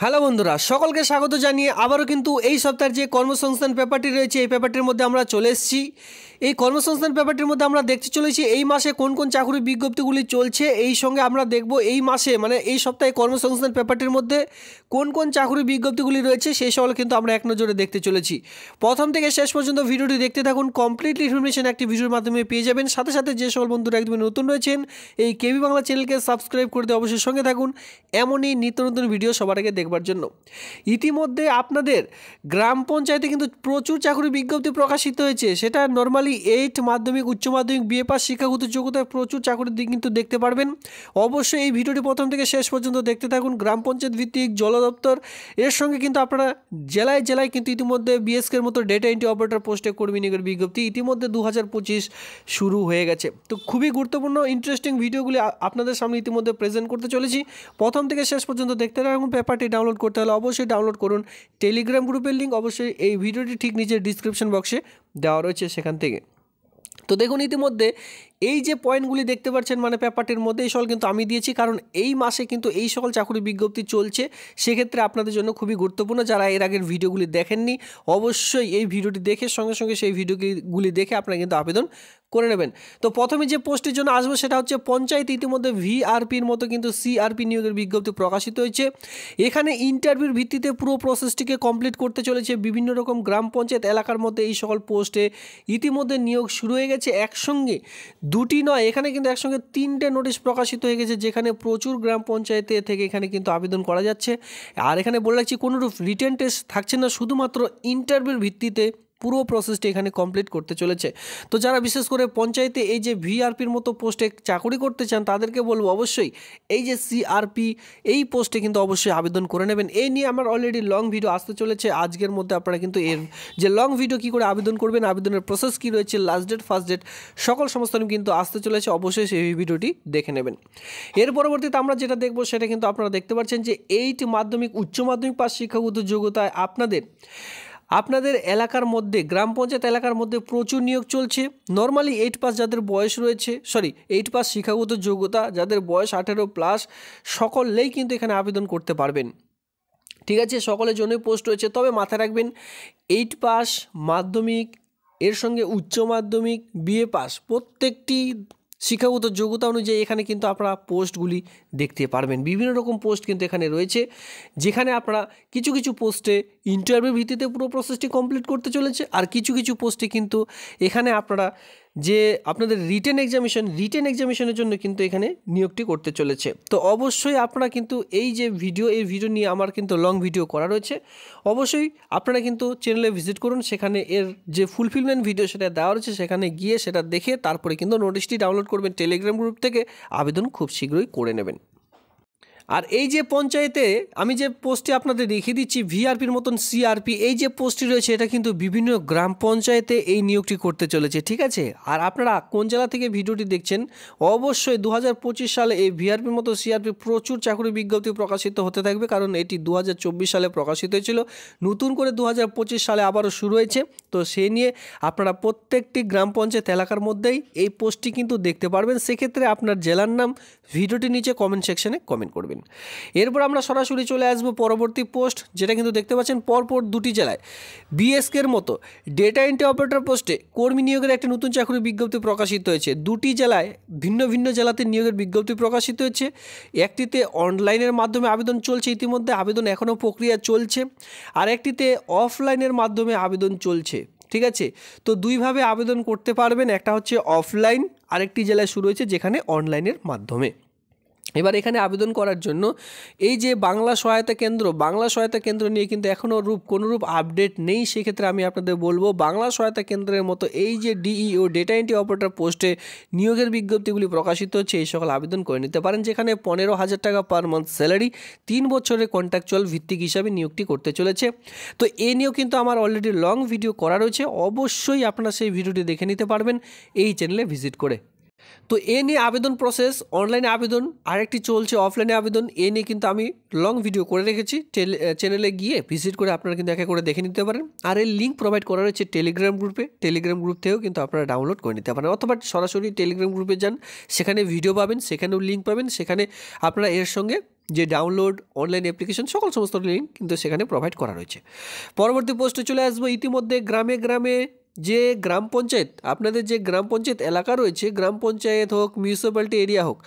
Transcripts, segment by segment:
Hello বন্ধুরা, সকলকে স্বাগত জানিয়ে আবারও কিন্তু এই সপ্তাহের যে কর্মসংস্থান পেপারটি রয়েছে এই পেপারটির মধ্যে আমরা চলে এসেছি। এই কর্মসংস্থান পেপারটির মধ্যে আমরা দেখতে চলেছি এই মাসে কোন কোন চাকরির বিজ্ঞপ্তিগুলি চলছে। এই সঙ্গে আমরা দেখব এই মাসে মানে এই সপ্তাহে কর্মসংস্থান পেপারটির মধ্যে কোন কোন চাকরির বিজ্ঞপ্তিগুলি রয়েছে সেই সকল কিন্তু আমরা এক নজরে দেখতে চলেছি। প্রথম থেকে শেষ পর্যন্ত ভিডিওটি দেখতে থাকুন, কমপ্লিট ইনফরমেশন একটি ভিডিওর মাধ্যমে পেয়ে যাবেন। সাথে সাথে যে সকল বন্ধুরা একদমই নতুন রয়েছেন এই কেবি বাংলা চ্যানেলকে সাবস্ক্রাইব করতে অবশ্যই সঙ্গে থাকুন এমনই নিত্য নতুন ভিডিও সবার আগে দেখবার জন্য। ইতিমধ্যে আপনাদের গ্রাম পঞ্চায়েতে কিন্তু প্রচুর চাকরি বিজ্ঞপ্তি প্রকাশিত হয়েছে। সেটা নর্মালি 8 মাধ্যমিক, উচ্চ মাধ্যমিক, বিএ পাস শিক্ষাগত যোগ্যতায় প্রচুর চাকরি কিন্তু দেখতে পারবেন। অবশ্যই এই ভিডিওটি প্রথম থেকে শেষ পর্যন্ত দেখতে থাকুন। গ্রাম পঞ্চায়েত ভিত্তিক জল দপ্তর, এর সঙ্গে কিন্তু আপনারা জেলায় জেলায় কিন্তু ইতিমধ্যে বিএসকের মতো ডেটা এন্ট্রি অপারেটর পোস্টে কর্মী নিয়োগের বিজ্ঞপ্তি ইতিমধ্যে 2025 শুরু হয়ে গেছে। তো খুবই গুরুত্বপূর্ণ ইন্টারেস্টিং ভিডিওগুলি আপনাদের সামনে ইতিমধ্যে প্রেজেন্ট করতে চলেছি। প্রথম থেকে শেষ পর্যন্ত দেখতে থাকুন। পেপারটি ডাউনলোড করতে হলে অবশ্যই ডাউনলোড করুন। টেলিগ্রাম গ্রুপের লিঙ্ক অবশ্যই এই ভিডিওটি ঠিক নিচের ডিসক্রিপশন বক্সে দেওয়া রয়েছে, সেখান থেকে। তো দেখুন ইতিমধ্যে এই যে পয়েন্টগুলি দেখতে পাচ্ছেন মানে পেপারটির মধ্যে এই সকল কিন্তু আমি দিয়েছি, কারণ এই মাসে কিন্তু এই সকল চাকরি বিজ্ঞপ্তি চলছে। সেক্ষেত্রে আপনাদের জন্য খুবই গুরুত্বপূর্ণ। যারা এর আগের ভিডিওগুলি দেখেননি অবশ্যই এই ভিডিওটি দেখে সঙ্গে সঙ্গে সেই ভিডিওগুলি দেখে আপনারা কিন্তু আবেদন করে নেবেন। তো প্রথমে যে পোস্টের জন্য আসবো সেটা হচ্ছে পঞ্চায়েত। ইতিমধ্যে ভিআরপির মতো কিন্তু সিআরপি নিয়োগের বিজ্ঞপ্তি প্রকাশিত হয়েছে। এখানে ইন্টারভিউর ভিত্তিতে পুরো প্রসেসটিকে কমপ্লিট করতে চলেছে। বিভিন্ন রকম গ্রাম পঞ্চায়েত এলাকার মধ্যে এই সকল পোস্টে ইতিমধ্যে নিয়োগ শুরু হয়ে গেছে। একসঙ্গে দুটি নয়, এখানে কিন্তু একসঙ্গে 3টে নোটিশ প্রকাশিত হয়ে গেছে, যেখানে প্রচুর গ্রাম পঞ্চায়েতে থেকে এখানে কিন্তু আবেদন করা যাচ্ছে। আর এখানে বলে রাখছি কোনোরূপ রিটেন টেস্ট থাকছে না, শুধুমাত্র ইন্টারভিউর ভিত্তিতে পুরো প্রসেসটি এখানে কমপ্লিট করতে চলেছে। তো যারা বিশেষ করে পঞ্চায়েতে এই যে ভিআরপির মতো পোস্টে চাকরি করতে চান তাদেরকে বলবো অবশ্যই এই যে সিআরপি এই পোস্টে কিন্তু অবশ্যই আবেদন করে নেবেন। এই নিয়ে আমার অলরেডি লং ভিডিও আসতে চলেছে। আজকের মধ্যে আপনারা কিন্তু এর যে লং ভিডিও কী করে আবেদন করবেন, আবেদনের প্রসেস কী রয়েছে, লাস্ট ডেট, ফার্স্ট ডেট, সকল সমস্ত কিন্তু আসতে চলেছে। অবশ্যই সেই ভিডিওটি দেখে নেবেন। এর পরবর্তীতে আমরা যেটা দেখবো সেটা কিন্তু আপনারা দেখতে পাচ্ছেন যে 8 মাধ্যমিক, উচ্চ মাধ্যমিক পাস শিক্ষাগত যোগ্যতায় আপনাদের এলাকার মধ্যে গ্রাম পঞ্চায়েত এলাকার মধ্যে প্রচুর নিয়োগ চলছে। নর্মালি 8 পাস যাদের বয়স রয়েছে 8 পাস শিক্ষাগত যোগ্যতা যাদের বয়স 18+ সকলেই কিন্তু এখানে আবেদন করতে পারবেন। ঠিক আছে, সকলের জন্যই পোস্ট রয়েছে। তবে মাথায় রাখবেন 8 পাস মাধ্যমিক, এর সঙ্গে উচ্চ মাধ্যমিক, বিএ পাস প্রত্যেকটি শিক্ষাগত যোগ্যতা অনুযায়ী এখানে কিন্তু আপনারা পোস্টগুলি দেখতে পারবেন। বিভিন্ন রকম পোস্ট কিন্তু এখানে রয়েছে, যেখানে আপনারা কিছু কিছু পোস্টে ইন্টারভিউ ভিত্তিতে পুরো প্রসেসটি কমপ্লিট করতে চলেছে। আর কিছু কিছু পোস্টে কিন্তু এখানে আপনারা যে আপনাদের রিটেন এক্সামিশনের জন্য কিন্তু এখানে নিয়োগটি করতে চলেছে। তো অবশ্যই আপনারা কিন্তু এই ভিডিও নিয়ে আমার কিন্তু লং ভিডিও করা রয়েছে। অবশ্যই আপনারা কিন্তু চ্যানেলে ভিজিট করুন, সেখানে এর যে ফুলফিলমেন্ট ভিডিও সেটা দেওয়া রয়েছে, সেখানে গিয়ে সেটা দেখে তারপরে কিন্তু নোটিশটি ডাউনলোড করবেন টেলিগ্রাম গ্রুপ থেকে। আবেদন খুব শীঘ্রই করে নেবেন। আর এই যে পঞ্চায়েতে আমি যে পোস্টটি আপনাদের রেখে দিচ্ছি ভিআরপির মতন সিআরপি, এই যে পোস্টটি রয়েছে এটা কিন্তু বিভিন্ন গ্রাম পঞ্চায়েতে এই নিয়োগটি করতে চলেছে। ঠিক আছে, আর আপনারা কোন জেলা থেকে ভিডিওটি দেখছেন অবশ্যই 2025 সালে এই ভিআরপির মতো সিআরপি প্রচুর চাকরি বিজ্ঞপ্তি প্রকাশিত হতে থাকবে, কারণ এটি 2024 সালে প্রকাশিত হয়েছিল। নতুন করে 2025 সালে আবারও শুরু হয়েছে। তো সেই নিয়ে আপনারা প্রত্যেকটি গ্রাম পঞ্চায়েত এলাকার মধ্যেই এই পোস্টটি কিন্তু দেখতে পারবেন। সেক্ষেত্রে আপনার জেলার নাম ভিডিওটির নিচে কমেন্ট সেকশনে কমেন্ট করবেন। এরপর আমরা সরাসরি চলে আসবো পরবর্তী পোস্ট, যেটা কিন্তু দেখতে পাচ্ছেন পরপর দুটি জেলায় বিএসকের মতো ডেটা এন্ট্রি অপারেটর পোস্টে কর্মী নিয়োগের একটি নতুন চাকরি বিজ্ঞপ্তি প্রকাশিত হয়েছে। দুটি জেলায় ভিন্ন ভিন্ন জেলাতে নিয়োগের বিজ্ঞপ্তি প্রকাশিত হয়েছে। একটিতে অনলাইনের মাধ্যমে আবেদন চলছে, ইতিমধ্যে আবেদন এখনও প্রক্রিয়া চলছে। আর একটিতে অফলাইনের মাধ্যমে আবেদন চলছে। ঠিক আছে, তো দুইভাবে আবেদন করতে পারবেন। একটা হচ্ছে অফলাইন, আরেকটি জেলায় শুরু হয়েছে যেখানে অনলাইনের মাধ্যমে। এবার এখানে আবেদন করার জন্য এই যে বাংলা সহায়তা কেন্দ্র নিয়ে কিন্তু এখনও কোনোরূপ আপডেট নেই। সেক্ষেত্রে আমি আপনাদের বলবো বাংলা সহায়তা কেন্দ্রের মতো এই যে ডিইও ডেটা এন্ট্রি অপারেটর পোস্টে নিয়োগের বিজ্ঞপ্তিগুলি প্রকাশিত হচ্ছে, এই সকল আবেদন করে নিতে পারেন, যেখানে 15,000 টাকা পার মান্থ স্যালারি, 3 বছরের কন্ট্রাকচুয়াল ভিত্তিক হিসাবে নিয়োগটি করতে চলেছে। তো এ নিয়েও কিন্তু আমার অলরেডি লং ভিডিও করা রয়েছে। অবশ্যই আপনারা সেই ভিডিওটি দেখে নিতে পারবেন এই চ্যানেলে ভিজিট করে। তো এ নিয়ে আবেদন প্রসেস, অনলাইনে আবেদন, আরেকটি চলছে অফলাইনে আবেদন। এ নিয়ে কিন্তু আমি লং ভিডিও করে রেখেছি, চ্যানেলে গিয়ে ভিজিট করে আপনারা কিন্তু একা করে দেখে নিতে পারেন। আর এর লিঙ্ক প্রোভাইড করা রয়েছে টেলিগ্রাম গ্রুপে, টেলিগ্রাম গ্রুপ থেকেও কিন্তু আপনারা ডাউনলোড করে নিতে পারেন, অথবা সরাসরি টেলিগ্রাম গ্রুপে যান, সেখানে ভিডিও পাবেন, সেখানেও লিঙ্ক পাবেন, সেখানে আপনারা এর সঙ্গে যে ডাউনলোড অনলাইন অ্যাপ্লিকেশন সমস্ত লিঙ্ক কিন্তু সেখানে প্রোভাইড করা রয়েছে। পরবর্তী পোস্টে চলে আসবো। ইতিমধ্যে গ্রামে গ্রামে যে গ্রাম পঞ্চায়েত, আপনাদের যে গ্রাম পঞ্চায়েত এলাকা রয়েছে, গ্রাম পঞ্চায়েত হোক, মিউনিসিপ্যালিটি এরিয়া হোক,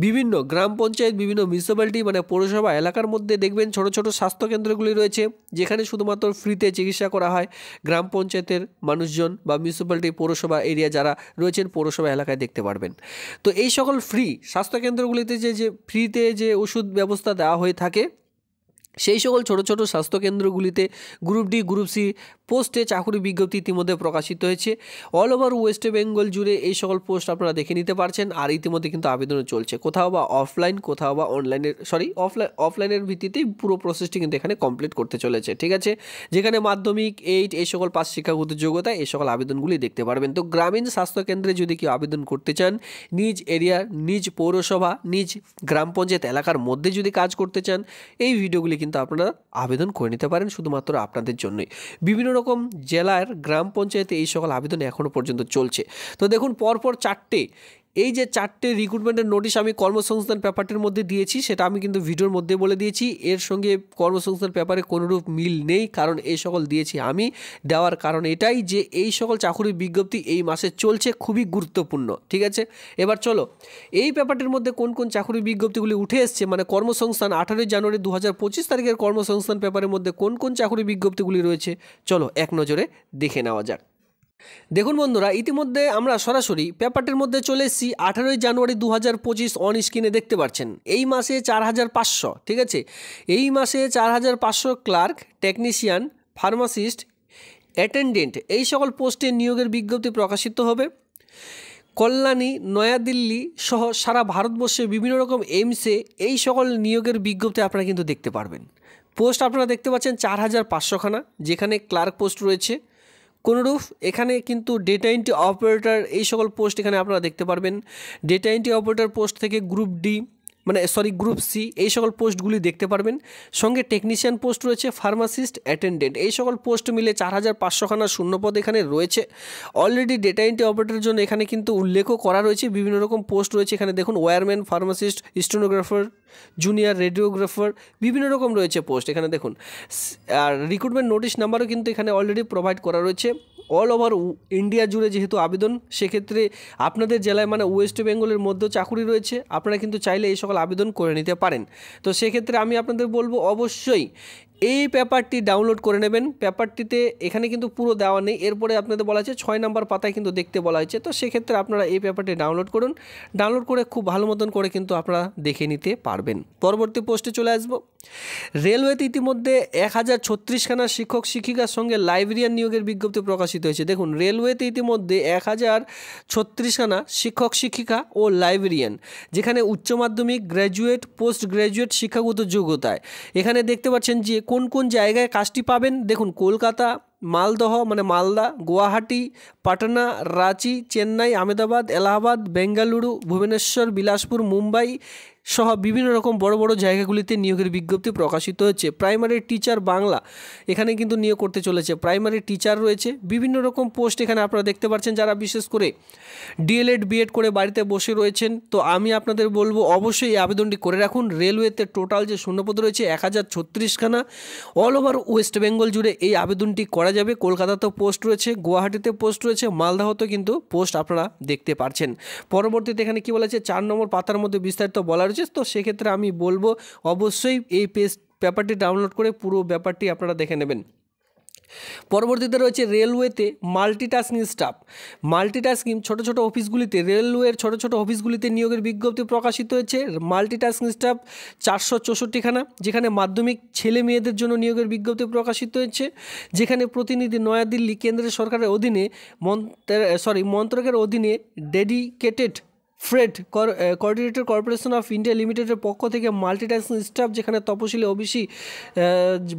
বিভিন্ন গ্রাম পঞ্চায়েত, বিভিন্ন মিউনিসিপ্যালিটি মানে পৌরসভা এলাকার মধ্যে দেখবেন ছোট ছোট স্বাস্থ্যকেন্দ্রগুলি রয়েছে, যেখানে শুধুমাত্র ফ্রিতে চিকিৎসা করা হয় গ্রাম পঞ্চায়েতের মানুষজন বা মিউনিসিপ্যালিটি পৌরসভা এরিয়া যারা রয়েছেন পৌরসভা এলাকায় দেখতে পারবেন। তো এই সকল ফ্রি স্বাস্থ্যকেন্দ্রগুলিতে যে ফ্রিতে যে ওষুধ ব্যবস্থা দেওয়া হয়ে থাকে, সেই সকল ছোটো ছোটো স্বাস্থ্যকেন্দ্রগুলিতে গ্রুপ ডি গ্রুপ সি পোস্টে চাকরি বিজ্ঞপ্তি ইতিমধ্যে প্রকাশিত হয়েছে। অল ওভার ওয়েস্ট বেঙ্গল জুড়ে এই সকল পোস্ট আপনারা দেখে নিতে পারছেন। আর ইতিমধ্যে কিন্তু আবেদনও চলছে, কোথাও বা অফলাইন, কোথাও বা অফলাইনের ভিত্তিতেই পুরো প্রসেসটি কিন্তু এখানে কমপ্লিট করতে চলেছে, ঠিক আছে। যেখানে মাধ্যমিক, 8 এই সকল পাস শিক্ষাগত যোগ্যতা এই সকল আবেদনগুলি দেখতে পারবেন। তো গ্রামীণ স্বাস্থ্যকেন্দ্রে যদি কেউ আবেদন করতে চান, নিজ এরিয়া, নিজ পৌরসভা, নিজ গ্রাম পঞ্চায়েত এলাকার মধ্যে যদি কাজ করতে চান, এই ভিডিওগুলি কিন্তু আপনারা আবেদন করে নিতে পারেন শুধুমাত্র আপনাদের জন্যই। বিভিন্ন রকম জেলার গ্রাম পঞ্চায়েতে এই সকল আবেদন এখনও পর্যন্ত চলছে। তো দেখুন পরপর এই যে 4টে রিক্রুটমেন্টের নোটিশ আমি কর্মসংস্থান পেপারটির মধ্যে দিয়েছি, সেটা আমি কিন্তু ভিডিওর মধ্যে বলে দিয়েছি। এর সঙ্গে কর্মসংস্থান পেপারে কোনোরূপ মিল নেই, কারণ এই সকল দিয়েছি আমি। দেওয়ার কারণ এটাই যে এই সকল চাকরির বিজ্ঞপ্তি এই মাসে চলছে, খুবই গুরুত্বপূর্ণ, ঠিক আছে। এবার চলো এই পেপারটির মধ্যে কোন কোন চাকরির বিজ্ঞপ্তিগুলি উঠে এসছে, মানে কর্মসংস্থান 18 জানুয়ারি 2025 তারিখের কর্মসংস্থান পেপারের মধ্যে কোন কোন চাকরির বিজ্ঞপ্তিগুলি রয়েছে, চলো এক নজরে দেখে নেওয়া যাক। দেখুন বন্ধুরা, ইতিমধ্যে আমরা সরাসরি পেপারটির মধ্যে চলে এসেছি। 18 জানুয়ারি 2025 অন স্ক্রিনে দেখতে পাচ্ছেন এই মাসে 4500, ঠিক আছে। এই মাসে 4500 ক্লার্ক, টেকনিশিয়ান, ফার্মাসিস্ট, অ্যাটেন্ডেন্ট এই সকল পোস্টে নিয়োগের বিজ্ঞপ্তি প্রকাশিত হবে। কল্যাণী, নয়াদিল্লি সহ সারা ভারতবর্ষে বিভিন্ন রকম এইমসে এই সকল নিয়োগের বিজ্ঞপ্তি আপনারা কিন্তু দেখতে পারবেন। পোস্ট আপনারা দেখতে পাচ্ছেন 4500খানা, যেখানে ক্লার্ক পোস্ট রয়েছে কোনরূপ। এখানে কিন্তু ডেটা এন্ট্রি অপারেটর এই সকল পোস্ট এখানে আপনারা দেখতে পারবেন। ডেটা এন্ট্রি অপারেটর পোস্ট থেকে গ্রুপ সি এই সকল পোস্টগুলি দেখতে পারবেন। সঙ্গে টেকনিশিয়ান পোস্ট রয়েছে, ফার্মাসিস্ট, অ্যাটেন্ডেন্ট এই সকল পোস্ট মিলে 4500খানা শূন্যপদ এখানে রয়েছে। অলরেডি ডেটা এন্ট্রি অপারেটরের জন্য এখানে কিন্তু উল্লেখও করা রয়েছে, বিভিন্ন রকম পোস্ট রয়েছে এখানে দেখুন। Wireman, pharmacist, stenographer, junior radiographer বিভিন্ন রকম রয়েছে পোস্ট এখানে দেখুন। আর রিক্রুটমেন্ট নোটিশ নাম্বারও কিন্তু এখানে অলরেডি প্রোভাইড করা রয়েছে। অল ওভার ইন্ডিয়া জুড়ে যেহেতু আবেদন, সেক্ষেত্রে আপনাদের জেলায় মানে ওয়েস্ট বেঙ্গলের মধ্যেও চাকুরি রয়েছে, আপনারা কিন্তু চাইলে এই সকল আবেদন করে নিতে পারেন। তো সেক্ষেত্রে আমি আপনাদের বলবো অবশ্যই এই পেপারটি ডাউনলোড করে নেবেন। পেপারটিতে এখানে কিন্তু পুরো দেওয়া নেই, এরপরে আপনাদের বলা হয়েছে 6 নম্বর পাতায় কিন্তু দেখতে বলা হয়েছে। তো সেক্ষেত্রে আপনারা এই পেপারটি ডাউনলোড করুন, ডাউনলোড করে খুব ভালো মতন করে কিন্তু আপনারা দেখে নিতে পারবেন। পরবর্তী পোস্টে চলে আসবো। রেলওয়েতে ইতিমধ্যে 1036খানা শিক্ষক শিক্ষিকার সঙ্গে লাইব্রেরিয়ান নিয়োগের বিজ্ঞপ্তি প্রকাশিত হয়েছে। দেখুন রেলওয়েতে ইতিমধ্যে 1036খানা শিক্ষক শিক্ষিকা ও লাইব্রেরিয়ান, যেখানে উচ্চ মাধ্যমিক, গ্র্যাজুয়েট, পোস্ট গ্র্যাজুয়েট শিক্ষাগত যোগ্যতায় এখানে দেখতে পাচ্ছেন যে কোন কোন জায়গায় কাজটি পাবেন। দেখুন কলকাতা, মালদহ মানে মালদা, গুয়াহাটি, পাটনা, রাঁচি, চেন্নাই, আহমেদাবাদ, এলাহাবাদ, বেঙ্গালুরু, ভুবনেশ্বর, বিলাসপুর, মুম্বাই সহ বিভিন্ন রকম বড় বড় জায়গাগুলিতে নিয়োগের বিজ্ঞপ্তি প্রকাশিত হচ্ছে। প্রাইমারি টিচার বাংলা এখানে কিন্তু নিয়োগ করতে চলেছে, প্রাইমারি টিচার রয়েছে, বিভিন্ন রকম পোস্ট এখানে আপনারা দেখতে পাচ্ছেন। যারা বিশেষ করে ডিএলএড বিএড করে বাড়িতে বসে রয়েছেন, তো আমি আপনাদের বলবো অবশ্যই এই আবেদনটি করে রাখুন। রেলওয়েতে টোটাল যে শূন্যপদ রয়েছে 1036খানা, অল ওভার ওয়েস্ট বেঙ্গল জুড়ে এই আবেদনটি করা যাবে। কলকাতাতেও পোস্ট রয়েছে, গুয়াহাটিতে পোস্ট রয়েছে, মালদাহতেও কিন্তু পোস্ট আপনারা দেখতে পাচ্ছেন। পরবর্তীতে এখানে কী বলা হয়েছে 4 নম্বর পাতার মধ্যে বিস্তারিত বলা রয়েছে। তো সেক্ষেত্রে আমি বলবো অবশ্যই এই পেপারটি ডাউনলোড করে পুরো ব্যাপারটি আপনারা দেখে নেবেন। পরবর্তীতে রয়েছে রেলওয়েতে মাল্টিটাস্কিং ছোট ছোট অফিসগুলিতে, রেলওয়ের ছোট ছোট অফিসগুলিতে নিয়োগের বিজ্ঞপ্তি প্রকাশিত হয়েছে। মাল্টিটাস্কিং স্টাফ 464খানা, যেখানে মাধ্যমিক ছেলে মেয়েদের জন্য নিয়োগের বিজ্ঞপ্তি প্রকাশিত হয়েছে। যেখানে প্রতিনিধি নয়াদিল্লি কেন্দ্রের সরকারের অধীনে মন্ত্রকের অধীনে dedicated Fred coordinator corporation of India লিমিটেডের পক্ষ থেকে মাল্টিটাস্কিং স্টাফ, যেখানে তপশিলি ওবিসি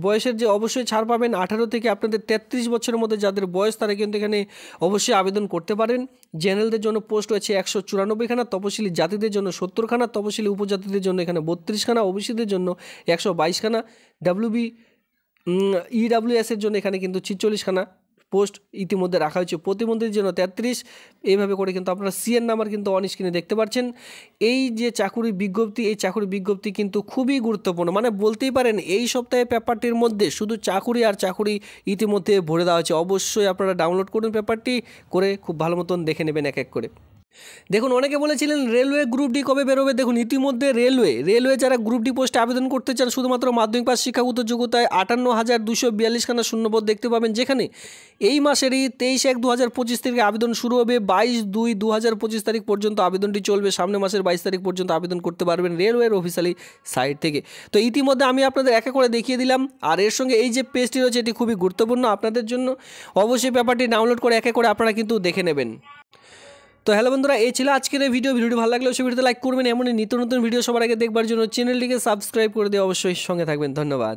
বয়সের যে অবশ্যই ছাড় পাবেন 18 থেকে আপনাদের 33 বছরের মধ্যে যাদের বয়স, তারা কিন্তু এখানে অবশ্যই আবেদন করতে পারেন। জেনারেলদের জন্য পোস্ট রয়েছে 194 খানা, তপশিলি জাতিদের জন্য 70 খানা, তপশিলি উপজাতিদের জন্য এখানে 32 খানা, ওবিসিদের জন্য 122 খানা, ইডাব্লিউএসের জন্য এখানে কিন্তু 46 খানা পোস্ট ইতিমধ্যে রাখা হয়েছে, প্রতিমন্ত্রীর জন্য 33। এইভাবে করে কিন্তু আপনারা সিএন নাম্বার কিন্তু অন স্ক্রিনে দেখতে পাচ্ছেন। এই যে চাকুরি বিজ্ঞপ্তি, এই চাকুরি বিজ্ঞপ্তি কিন্তু খুবই গুরুত্বপূর্ণ, মানে বলতেই পারেন এই সপ্তাহে পেপারটির মধ্যে শুধু চাকুরি আর চাকুরি ইতিমধ্যে ভরে দেওয়া হয়েছে। অবশ্যই আপনারা ডাউনলোড করুন পেপারটি, করে খুব ভালো মতন দেখে নেবেন এক এক করে। দেখুন, অনেকে বলেছিলেন রেলওয়ে গ্রুপ ডি কবে বেরোবে। দেখুন, ইতিমধ্যে রেলওয়ে যারা গ্রুপ ডি পোস্টে আবেদন করতে চান শুধুমাত্র মাধ্যমিক পাস শিক্ষাগত যোগ্যতায় 58,242 খানা শূন্যপদ দেখতে পাবেন, যেখানে এই মাসেরই 23/1/2025 থেকে আবেদন শুরু হবে। 22/2/2025 তারিখ পর্যন্ত আবেদনটি চলবে। সামনের মাসের 22 তারিখ পর্যন্ত আবেদন করতে পারবেন রেলওয়ের অফিসিয়ালি সাইট থেকে। তো ইতিমধ্যে আমি আপনাদের একা করে দেখিয়ে দিলাম, আর এর সঙ্গে এই যে পেজটি রয়েছে এটি খুবই গুরুত্বপূর্ণ আপনাদের জন্য। অবশ্যই পেপারটি ডাউনলোড করে একা করে আপনারা কিন্তু দেখে নেবেন। তো হ্যালো বন্ধুরা, এই ছিল আজকের এই ভিডিওটি ভালো লাগলে অবশ্যই ভিডিওতে লাইক করবেন। এমনই নিত্য নতুন ভিডিও সবার আগে দেখবার জন্য চ্যানেলটিকে সাবস্ক্রাইব করে দিয়ে অবশ্যই সঙ্গে থাকবেন। ধন্যবাদ।